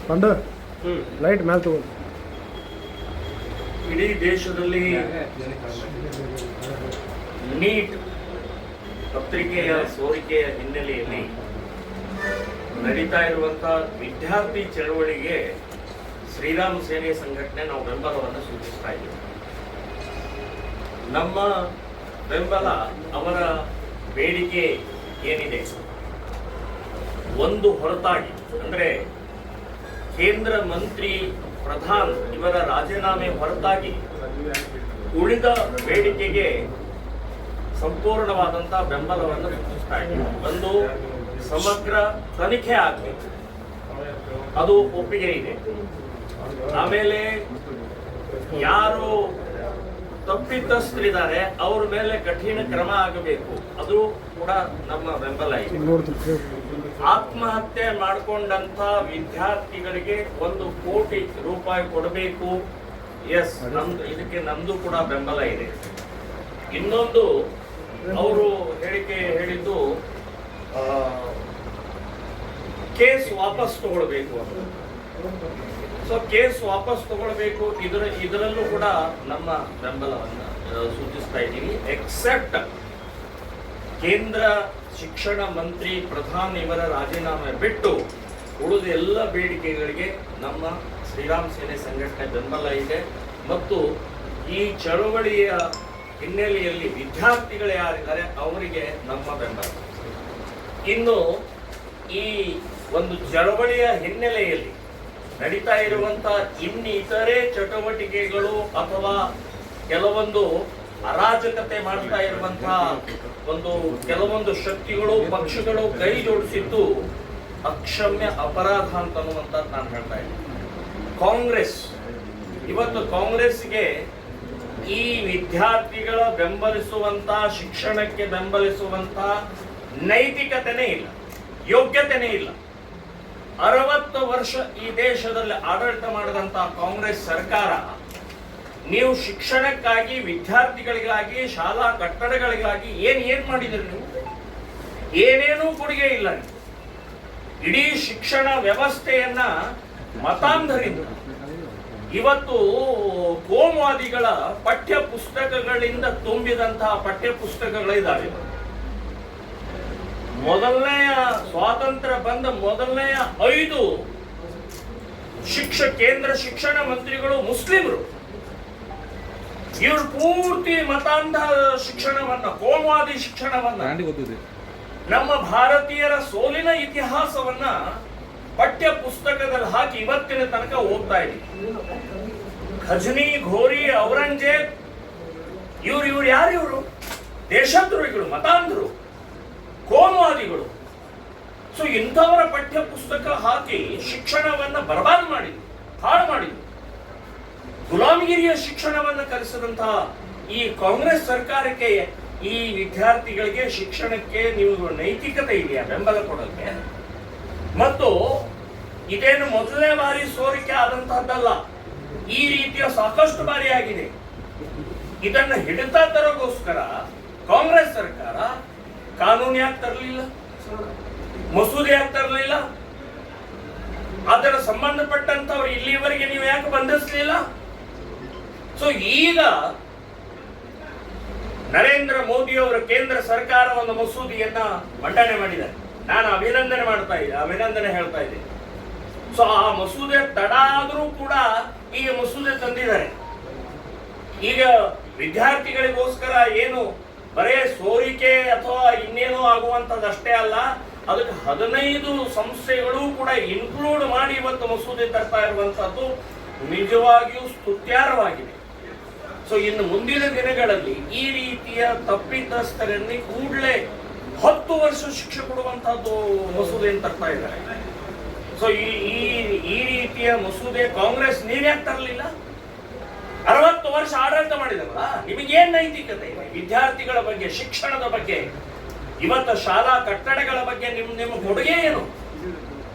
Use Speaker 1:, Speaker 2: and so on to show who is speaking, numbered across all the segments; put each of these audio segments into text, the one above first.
Speaker 1: ಪಂಡ ಲೈಟ್ ಮೇಲೆ ತಗೊಂಡು
Speaker 2: ಇಡೀ ದೇಶದಲ್ಲಿ ನೀಟ್ ಪತ್ರಿಕೆಯ ಸೋರಿಕೆಯ ಹಿನ್ನೆಲೆಯಲ್ಲಿ ನಡೀತಾ ಇರುವಂತಹ ವಿದ್ಯಾರ್ಥಿ ಚಳವಳಿಗೆ ಶ್ರೀರಾಮ ಸೇನೆ ಸಂಘಟನೆ ನಾವು ಬೆಂಬಲವನ್ನು ಸೂಚಿಸ್ತಾ ಇದ್ದೀವಿ. ನಮ್ಮ ಬೆಂಬಲ ಅವರ ಬೇಡಿಕೆ ಏನಿದೆ ಒಂದು ಹೊರತಾಗಿ ಅಂದ್ರೆ ಕೇಂದ್ರ ಮಂತ್ರಿ ಪ್ರಧಾನ್ ಇವರ ರಾಜೀನಾಮೆ ಹೊರತಾಗಿ ಉಳಿದ ಬೇಡಿಕೆಗೆ ಸಂಪೂರ್ಣವಾದಂತಹ ಬೆಂಬಲವನ್ನು ಸೂಚಿಸ್ತಾ ಇದ್ದೀವಿ. ಒಂದು ಸಮಗ್ರ ತನಿಖೆ ಆಗಬೇಕು, ಅದು ಒಪ್ಪಿಗೆ ಇದೆ. ಆಮೇಲೆ ಯಾರು ತಪ್ಪಿತಸ್ಥರಿದ್ದಾರೆ ಅವ್ರ ಮೇಲೆ ಕಠಿಣ ಕ್ರಮ ಆಗಬೇಕು, ಅದು ಕೂಡ ನಮ್ಮ ಬೆಂಬಲ ಇದೆ. ಆತ್ಮಹತ್ಯೆ ಮಾಡಿಕೊಂಡಂತ ವಿದ್ಯಾರ್ಥಿಗಳಿಗೆ 1 ಕೋಟಿ ರೂಪಾಯಿ ಕೊಡಬೇಕು. ಎಸ್, ಇದಕ್ಕೆ ನಮ್ದು ಕೂಡ ಬೆಂಬಲ ಇದೆ. ಇನ್ನೊಂದು ಅವರು ಹೇಳಿದ್ದು ಕೇಸ್ ವಾಪಸ್ ತಗೊಳ್ಬೇಕು ಅಂತ. ಸೊ ಕೇಸ್ ವಾಪಸ್ ತಗೊಳ್ಬೇಕು, ಇದರಲ್ಲೂ ಕೂಡ ನಮ್ಮ ಬೆಂಬಲವನ್ನು ಸೂಚಿಸ್ತಾ ಇದ್ದೀವಿ. ಎಕ್ಸೆಪ್ಟ್ ಕೇಂದ್ರ ಶಿಕ್ಷಣ ಮಂತ್ರಿ ಪ್ರಧಾನ್ ಇವರ ರಾಜೀನಾಮೆ ಬಿಟ್ಟು ಉಳಿದ ಎಲ್ಲ ಬೇಡಿಕೆಗಳಿಗೆ ನಮ್ಮ ಶ್ರೀರಾಮ್ ಸೇನೆ ಸಂಘಟನೆ ಬೆಂಬಲ ಇದೆ. ಮತ್ತು ಈ ಚಳವಳಿಯ ಹಿನ್ನೆಲೆಯಲ್ಲಿ ವಿದ್ಯಾರ್ಥಿಗಳು ಯಾರಿದ್ದಾರೆ ಅವರಿಗೆ ನಮ್ಮ ಬೆಂಬಲ. ಇನ್ನು ಈ ಒಂದು ಚಳವಳಿಯ ಹಿನ್ನೆಲೆಯಲ್ಲಿ ನಡೀತಾ ಇರುವಂತಹ ಇನ್ನಿತರೆ ಚಟುವಟಿಕೆಗಳು ಅಥವಾ ಕೆಲವೊಂದು ಅರಾಜಕತೆ ಮಾಡ್ತಾ ಇರುವಂತಹ ಕೆಲವೊಂದು ಶಕ್ತಿಗಳು ಪಕ್ಷಗಳು ಕೈ ಜೋಡಿಸಿದ್ದು ಅಕ್ಷಮ್ಯ ಅಪರಾಧ ಅಂತ ಅನ್ನುವಂಥದ್ದು ನಾನು ಹೇಳ್ತಾ ಇದ್ದೀನಿ. ಇವತ್ತು ಕಾಂಗ್ರೆಸ್ಗೆ ಈ ವಿದ್ಯಾರ್ಥಿಗಳ ಬೆಂಬಲಿಸುವಂತ ಶಿಕ್ಷಣಕ್ಕೆ ಬೆಂಬಲಿಸುವಂತ ನೈತಿಕತೆನೇ ಇಲ್ಲ, ಯೋಗ್ಯತೆನೇ ಇಲ್ಲ. 60 ವರ್ಷ ಈ ದೇಶದಲ್ಲಿ ಆಡಳಿತ ಮಾಡಿದಂತಹ ಕಾಂಗ್ರೆಸ್ ಸರ್ಕಾರ ನೀವು ಶಿಕ್ಷಣಕ್ಕಾಗಿ, ವಿದ್ಯಾರ್ಥಿಗಳಿಗಾಗಿ, ಶಾಲಾ ಕಟ್ಟಡಗಳಿಗಾಗಿ ಏನ್ ಮಾಡಿದ್ರಿ? ನೀವು ಏನೇನೂ ಕೊಡುಗೆ ಇಲ್ಲ. ಇಡೀ ಶಿಕ್ಷಣ ವ್ಯವಸ್ಥೆಯನ್ನ ಮತಾಂಧರಿಂದ, ಇವತ್ತು ಕೋಮುವಾದಿಗಳ ಪಠ್ಯ ಪುಸ್ತಕಗಳಿಂದ ತುಂಬಿದಂತಹ ಪಠ್ಯ ಪುಸ್ತಕಗಳಿದ್ದಾವೆ. ಮೊದಲನೆಯ ಸ್ವಾತಂತ್ರ್ಯ ಬಂದ ಮೊದಲನೆಯ 5 ಕೇಂದ್ರ ಶಿಕ್ಷಣ ಮಂತ್ರಿಗಳು ಮುಸ್ಲಿಮರು. ಇವರು ಪೂರ್ತಿ ಮತಾಂಧ ಶಿಕ್ಷಣವನ್ನ, ಕೋಮುವಾದಿ ಶಿಕ್ಷಣವನ್ನ, ನಮ್ಮ ಭಾರತೀಯರ ಸೋಲಿನ ಇತಿಹಾಸವನ್ನ ಪಠ್ಯ ಪುಸ್ತಕದಲ್ಲಿ ಹಾಕಿ ಇವತ್ತಿನ ತನಕ ಓದ್ತಾ ಇದ್ದೀವಿ. ಖಜ್ನಿ, ಘೋರಿ, ಔರಂಗಜೇಬ್ ಇವ್ರು ಯಾರು? ದೇಶದ್ರೋಹಿಗಳು, ಮತಾಂಧರು, ಕೋಮುವಾದಿಗಳು. ಸೊ ಇಂಥವರ ಪಠ್ಯ ಪುಸ್ತಕ ಹಾಕಿ ಶಿಕ್ಷಣವನ್ನ ಬರ್ಬಾದ್ ಮಾಡಿದ್ರು, ಹಾಳು ಮಾಡಿದ್ರು. ಗುಲಾಮಗಿರಿಯ ಶಿಕ್ಷಣವನ್ನ ಕಲಿಸಿದಂತಹ ಈ ಕಾಂಗ್ರೆಸ್ ಸರ್ಕಾರಕ್ಕೆ ಈ ವಿದ್ಯಾರ್ಥಿಗಳಿಗೆ ಶಿಕ್ಷಣಕ್ಕೆ ನೀವು ನೈತಿಕತೆ ಇದೆಯಾ ಬೆಂಬಲ ಕೊಡೋಕೆ? ಮತ್ತು ಇದೇನು ಮೊದಲನೇ ಬಾರಿ ಸೋರಿಕೆ ಆದಂತಹದ್ದಲ್ಲ, ಈ ರೀತಿಯ ಸಾಕಷ್ಟು ಬಾರಿ ಆಗಿದೆ. ಇದನ್ನು ಹಿಡಿತಾ ತರೋಗೋಸ್ಕರ ಕಾಂಗ್ರೆಸ್ ಸರ್ಕಾರ ಕಾನೂನು ಯಾಕೆ ತರಲಿಲ್ಲ, ಮಸೂದೆ ಯಾಕೆ ತರಲಿಲ್ಲ, ಅದರ ಸಂಬಂಧಪಟ್ಟಂತವ್ರು ಇಲ್ಲಿವರೆಗೆ ನೀವು ಯಾಕೆ ಬಂಧಿಸಲಿಲ್ಲ? ಸೊ ಈಗ ನರೇಂದ್ರ ಮೋದಿ ಅವರ ಕೇಂದ್ರ ಸರ್ಕಾರ ಒಂದು ಮಸೂದೆಯನ್ನ ಮಂಡನೆ ಮಾಡಿದ್ದಾರೆ. ನಾನು ಅಭಿನಂದನೆ ಹೇಳ್ತಾ ಇದ್ದೇನೆ. ಸೊ ಆ ಮಸೂದೆ ತಡ ಆದರೂ ಕೂಡ ಈಗ ಮಸೂದೆ ತಂದಿದ್ದಾರೆ. ಈಗ ವಿದ್ಯಾರ್ಥಿಗಳಿಗೋಸ್ಕರ ಏನು ಬರೇ ಸೋರಿಕೆ ಅಥವಾ ಇನ್ನೇನೋ ಆಗುವಂತದ್ದಷ್ಟೇ ಅಲ್ಲ, ಅದಕ್ಕೆ 15 ಸಂಸ್ಥೆಗಳು ಕೂಡ ಇನ್ಕ್ಲೂಡ್ ಮಾಡಿ ಇವತ್ತು ಮಸೂದೆ ತರ್ತಾ ಇರುವಂತದ್ದು ನಿಜವಾಗಿಯೂ ಸ್ತುತ್ಯಾರ್ಹವಾಗಿದೆ. ಸೊ ಇನ್ನು ಮುಂದಿನ ದಿನಗಳಲ್ಲಿ ಈ ರೀತಿಯ ತಪ್ಪಿತಸ್ಥರನ್ನೇ ಕೂಡಲೇ 10 ವರ್ಷ ಶಿಕ್ಷೆ ಕೊಡುವಂತಹದ್ದು ಮಸೂದೆಯನ್ನು ತರ್ತಾ ಇದ್ದಾರೆ. ಸೊ ಈ ರೀತಿಯ ಮಸೂದೆ ಕಾಂಗ್ರೆಸ್ ನೀವ್ಯಾಕೆ ತರಲಿಲ್ಲ? 60 ವರ್ಷ ಆಡಳಿತ ಮಾಡಿದಲ್ಲ, ನಿಮಗೇನ್ ನೈತಿಕತೆ ಇದೆ? ವಿದ್ಯಾರ್ಥಿಗಳ ಬಗ್ಗೆ, ಶಿಕ್ಷಣದ ಬಗ್ಗೆ, ಇವತ್ತು ಶಾಲಾ ಕಟ್ಟಡಗಳ ಬಗ್ಗೆ ನಿಮ್ಮ ಕೊಡುಗೆ ಏನು?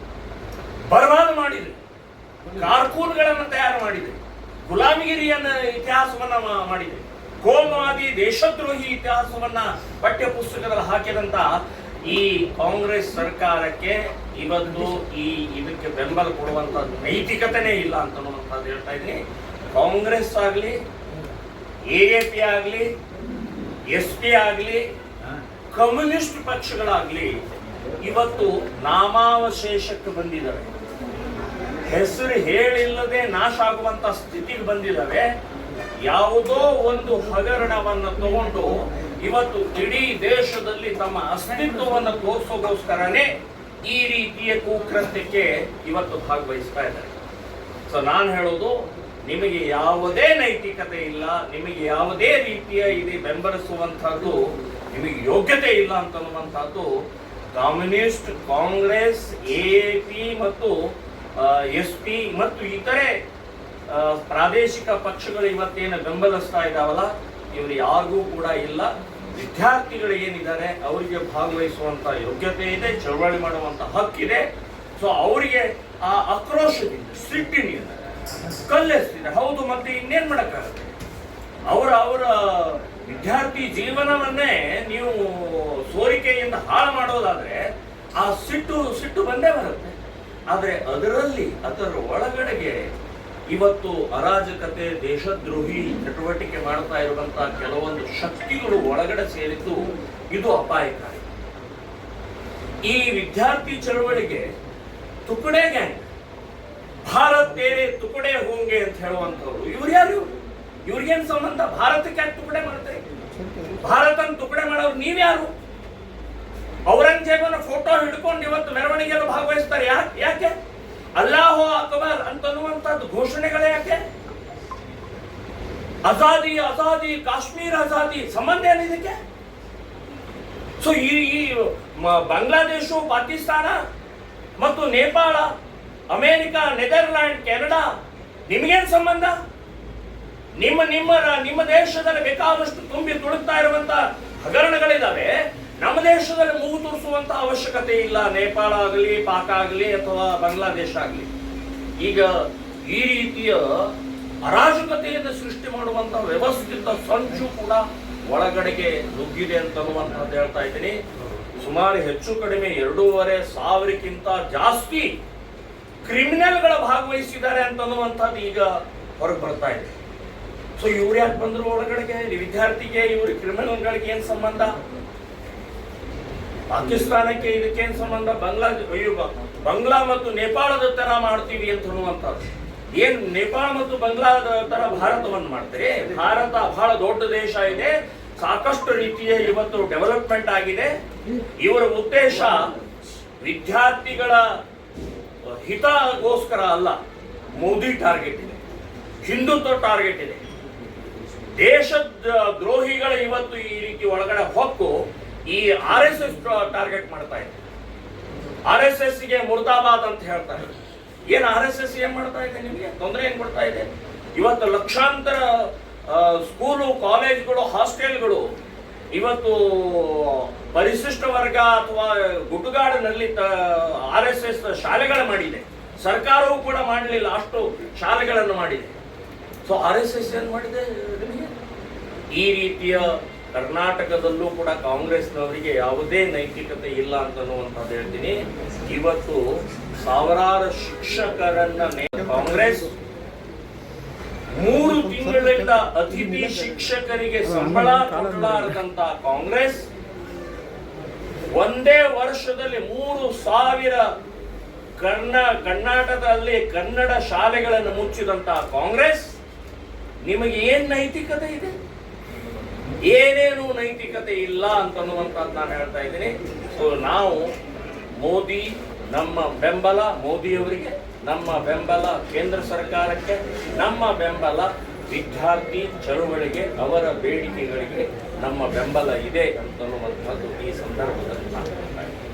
Speaker 2: ಬರ್ಬಾದ್ ಮಾಡಿದ್ರಿ, ಕಾರ್ಕೂನ್ಗಳನ್ನು ತಯಾರು ಮಾಡಿದ್ರಿ, ಗುಲಾಮಗಿರಿಯನ್ನ ಇತಿಹಾಸವನ್ನ ಮಾಡಿದ್ರಿ, ಕೋಮುವಾದಿ ದೇಶದ್ರೋಹಿ ಇತಿಹಾಸವನ್ನ ಪಠ್ಯ ಪುಸ್ತಕದಲ್ಲಿ ಹಾಕಿದಂತ ಈ ಕಾಂಗ್ರೆಸ್ ಸರ್ಕಾರಕ್ಕೆ ಇವತ್ತು ಇದಕ್ಕೆ ಬೆಂಬಲ ಕೊಡುವಂತ ನೈತಿಕತೆನೇ ಇಲ್ಲ ಅಂತ ಹೇಳ್ತಾ ಇದ್ದೀನಿ. ಕಾಂಗ್ರೆಸ್ ಆಗಲಿ, AAP ಆಗಲಿ, SP ಆಗಲಿ, ಕಮ್ಯುನಿಸ್ಟ್ ಪಕ್ಷಗಳಾಗ್ಲಿ ಇವತ್ತು ನಾಮಾವಶೇಷಕ್ಕೆ ಬಂದಿದ್ದಾವೆ. ಹೆಸರು ಹೇಳಿಲ್ಲದೆ ನಾಶ ಆಗುವಂತ ಸ್ಥಿತಿಗೆ ಬಂದಿದ್ದಾವೆ. ಯಾವುದೋ ಒಂದು ಹಗರಣವನ್ನು ತಗೊಂಡು ಇವತ್ತು ಇಡೀ ದೇಶದಲ್ಲಿ ತಮ್ಮ ಅಸ್ತಿತ್ವವನ್ನು ತೋರಿಸೋಗೋಸ್ಕರನೇ ಈ ರೀತಿಯ ಕುಕೃತ್ಯಕ್ಕೆ ಇವತ್ತು ಭಾಗವಹಿಸ್ತಾ ಇದ್ದಾರೆ. ಸೊ ನಾನು ಹೇಳೋದು, ನಿಮಗೆ ಯಾವುದೇ ನೈತಿಕತೆ ಇಲ್ಲ, ನಿಮಗೆ ಯಾವುದೇ ರೀತಿಯ ಇದು ಬೆಂಬಲಿಸುವಂತಹದ್ದು ನಿಮಗೆ ಯೋಗ್ಯತೆ ಇಲ್ಲ ಅಂತನ್ನುವಂಥದ್ದು ಕಮ್ಯುನಿಸ್ಟ್, ಕಾಂಗ್ರೆಸ್, AAP ಮತ್ತು SP ಮತ್ತು ಇತರೆ ಪ್ರಾದೇಶಿಕ ಪಕ್ಷಗಳು ಇವತ್ತೇನು ಬೆಂಬಲಿಸ್ತಾ ಇದ್ದಾವಲ್ಲ, ಇವರು ಯಾರಿಗೂ ಕೂಡ ಇಲ್ಲ. ವಿದ್ಯಾರ್ಥಿಗಳು ಏನಿದ್ದಾರೆ ಅವರಿಗೆ ಭಾಗವಹಿಸುವಂತ ಯೋಗ್ಯತೆ ಇದೆ, ಚಳವಳಿ ಮಾಡುವಂತ ಹಕ್ಕಿದೆ. ಸೊ ಅವರಿಗೆ ಆ ಆಕ್ರೋಶದಿಂದ, ಸಿಟ್ಟಿನಿಂದ ಕಲ್ಲೆಸ್ತಿದೆ. ಹೌದು, ಮತ್ತೆ ಇನ್ನೇನ್ ಮಾಡಕ್ಕಾಗುತ್ತೆ? ಅವರ ವಿದ್ಯಾರ್ಥಿ ಜೀವನವನ್ನೇ ನೀವು ಸೋರಿಕೆಯಿಂದ ಹಾಳು ಮಾಡೋದಾದ್ರೆ ಆ ಸಿಟ್ಟು ಬಂದೇ ಬರುತ್ತೆ. ಆದ್ರೆ ಅದರ ಒಳಗಡೆಗೆ ಇವತ್ತು ಅರಾಜಕತೆ, ದೇಶದ್ರೋಹಿ ಚಟುವಟಿಕೆ ಮಾಡ್ತಾ ಇರುವಂತಹ ಕೆಲವೊಂದು ಶಕ್ತಿಗಳು ಒಳಗಡೆ ಸೇರಿದ್ದು ಇದು ಅಪಾಯಕಾರಿ. ಈ ವಿದ್ಯಾರ್ಥಿ ಚಳವಳಿಗೆ ತುಕಡೆ ಗ್ಯಾಂಗ್, ಭಾರತ್ ತೇರೆ ತುಕಡೆ ಹೋಂಗೆ ಅಂತ ಹೇಳುವಂತವ್ರು ಇವ್ರು ಯಾರು? ಇವ್ರಿಗೇನ್ ಸಂಬಂಧ? ಭಾರತಕ್ಕೆ ಯಾಕೆ ತುಕಡೆ ಮಾಡ್ತಾರೆ? ಭಾರತನ ತುಕಡೆ ಮಾಡೋರು ನೀವ್ಯಾರು? ಔರಂಗಜೇಬನ ಫೋಟೋ ಹಿಡ್ಕೊಂಡು ಇವತ್ತು ಮೆರವಣಿಗೆಯಲ್ಲಿ ಭಾಗವಹಿಸ್ತಾರೆ. ಯಾಕೆ? ಅಲ್ಲಾಹು ಅಕ್ಬರ್ ಅಂತನ್ನುವಂಥದ್ದು ಘೋಷಣೆಗಳೇ ಯಾಕೆ? ಆಜಾದಿ, ಕಾಶ್ಮೀರ ಆಜಾದಿ ಸಂಬಂಧ ಏನಿದಕ್ಕೆ? ಸೊ ಈ ಬಾಂಗ್ಲಾದೇಶ, ಪಾಕಿಸ್ತಾನ ಮತ್ತು ನೇಪಾಳ, ಅಮೆರಿಕ, ನೆದರ್ಲ್ಯಾಂಡ್, ಕೆನಡಾ ನಿಮಗೇನ್ ಸಂಬಂಧ? ನಿಮ್ಮ ದೇಶದಲ್ಲಿ ಬೇಕಾದಷ್ಟು ತುಂಬಿ ತುಳುಕ್ತಾ ಇರುವಂತ ಹಗರಣಗಳಿದಾವೆ. ನಮ್ಮ ದೇಶದಲ್ಲಿ ಮೂಗು ತೋರಿಸುವಂತ ಅವಶ್ಯಕತೆ ಇಲ್ಲ. ನೇಪಾಳ ಆಗಲಿ, ಪಾಕ್ ಆಗಲಿ ಅಥವಾ ಬಾಂಗ್ಲಾದೇಶ ಆಗಲಿ. ಈಗ ಈ ರೀತಿಯ ಅರಾಜಕತೆಯನ್ನು ಸೃಷ್ಟಿ ಮಾಡುವಂತ ವ್ಯವಸ್ಥಿತ ಸಂಚು ಕೂಡ ಒಳಗಡೆಗೆ ನುಗ್ಗಿದೆ ಅಂತನ್ನುವಂಥದ್ದು ಹೇಳ್ತಾ ಇದ್ದೀನಿ. ಸುಮಾರು ಹೆಚ್ಚು ಕಡಿಮೆ 2,500ಕ್ಕಿಂತ ಜಾಸ್ತಿ ಕ್ರಿಮಿನಲ್ಗಳ ಭಾಗವಹಿಸಿದ್ದಾರೆ ಅಂತನ್ನುವಂಥದ್ದು ಈಗ ಹೊರಗೆ ಬರ್ತಾ ಇದೆ. ಸೊ ಇವ್ರು ಯಾಕೆ ಬಂದ್ರು ಒಳಗಡೆಗೆ? ವಿದ್ಯಾರ್ಥಿಗೆ ಇವ್ರ ಕ್ರಿಮಿನಲ್ಗಳಿಗೆ ಏನ್ ಸಂಬಂಧ? ಪಾಕಿಸ್ತಾನಕ್ಕೆ ಇದಕ್ಕೇನ್ ಸಂಬಂಧ? ಬಾಂಗ್ಲಾ ಮತ್ತು ನೇಪಾಳದ ತರ ಮಾಡ್ತೀವಿ ಅಂತ ಅನ್ನುವಂಥದ್ದು. ಏನ್ ನೇಪಾಳ ಮತ್ತು ಬಾಂಗ್ಲಾದ ತರ ಭಾರತವನ್ನು ಮಾಡ್ತಾರೆ? ಭಾರತ ಬಹಳ ದೊಡ್ಡ ದೇಶ ಇದೆ, ಸಾಕಷ್ಟು ರೀತಿಯ ಇವತ್ತು ಡೆವಲಪ್ಮೆಂಟ್ ಆಗಿದೆ. ಇವರ ಉದ್ದೇಶ ವಿದ್ಯಾರ್ಥಿಗಳ ಹಿತಗೋಸ್ಕರ ಅಲ್ಲ. ಮೋದಿ ಟಾರ್ಗೆಟ್ ಇದೆ, ಹಿಂದುತ್ವ ಟಾರ್ಗೆಟ್ ಇದೆ. ದೇಶ ದ್ರೋಹಿಗಳ ಇವತ್ತು ಈ ರೀತಿ ಒಳಗಡೆ ಹೊಕ್ಕು ಈ RSS ಟಾರ್ಗೆಟ್ ಮಾಡ್ತಾ ಇದೆ. RSS ಗೆ ಮುರ್ದಾಬಾದ್ ಅಂತ ಹೇಳ್ತಾರೆ. ಏನ್ RSS ಏನ್ ಮಾಡ್ತಾ ಇದೆ? ನಿಮಗೆ ತೊಂದರೆ ಏನ್ ಕೊಡ್ತಾ ಇದೆ? ಇವತ್ತು ಲಕ್ಷಾಂತರ ಸ್ಕೂಲು, ಕಾಲೇಜ್ಗಳು, ಹಾಸ್ಟೆಲ್ಗಳು ಇವತ್ತು ಪರಿಶಿಷ್ಟ ವರ್ಗ ಅಥವಾ ಗುಡ್ಡುಗಾಡಿನಲ್ಲಿ RSS ಶಾಲೆಗಳು ಮಾಡಿದೆ. ಸರ್ಕಾರವೂ ಕೂಡ ಮಾಡಲಿಲ್ಲ, ಅಷ್ಟು ಶಾಲೆಗಳನ್ನು ಮಾಡಿದೆ. ಸೊ RSS ಏನ್ ಮಾಡಿದೆ ನಿಮಗೆ? ಈ ರೀತಿಯ ಕರ್ನಾಟಕದಲ್ಲೂ ಕೂಡ ಕಾಂಗ್ರೆಸ್ನವರಿಗೆ ಯಾವುದೇ ನೈತಿಕತೆ ಇಲ್ಲ ಅಂತನ್ನುವಂಥದ್ದು ಹೇಳ್ತೀನಿ. ಇವತ್ತು ಸಾವಿರಾರು ಶಿಕ್ಷಕರನ್ನ ಕಾಂಗ್ರೆಸ್ 3 ತಿಂಗಳಿಂದ ಅತಿಥಿ ಶಿಕ್ಷಕರಿಗೆ ಸಂಬಳ ಕೊಡಲಾರದಂತ ಕಾಂಗ್ರೆಸ್ ಒಂದೇ ವರ್ಷದಲ್ಲಿ 3,000 ಕರ್ನಾಟಕದಲ್ಲಿ ಕನ್ನಡ ಶಾಲೆಗಳನ್ನು ಮುಚ್ಚಿದಂತ ಕಾಂಗ್ರೆಸ್ ನಿಮಗೆ ಏನ್ ನೈತಿಕತೆ ಇದೆ? ಏನೇನು ನೈತಿಕತೆ ಇಲ್ಲ ಅಂತನ್ನುವಂಥದ್ದು ನಾನು ಹೇಳ್ತಾ ಇದ್ದೀನಿ. ಸೊ ನಾವು ಮೋದಿ, ನಮ್ಮ ಬೆಂಬಲ ಮೋದಿಯವರಿಗೆ, ನಮ್ಮ ಬೆಂಬಲ ಕೇಂದ್ರ ಸರ್ಕಾರಕ್ಕೆ, ನಮ್ಮ ಬೆಂಬಲ ವಿದ್ಯಾರ್ಥಿ ಚಳುವಳಿಗೆ, ಅವರ ಬೇಡಿಕೆಗಳಿಗೆ ನಮ್ಮ ಬೆಂಬಲ ಇದೆ ಅಂತನ್ನುವಂಥದ್ದು ಈ ಸಂದರ್ಭದಲ್ಲಿ ನಾನು ಹೇಳ್ತಾ ಇದ್ದೀನಿ.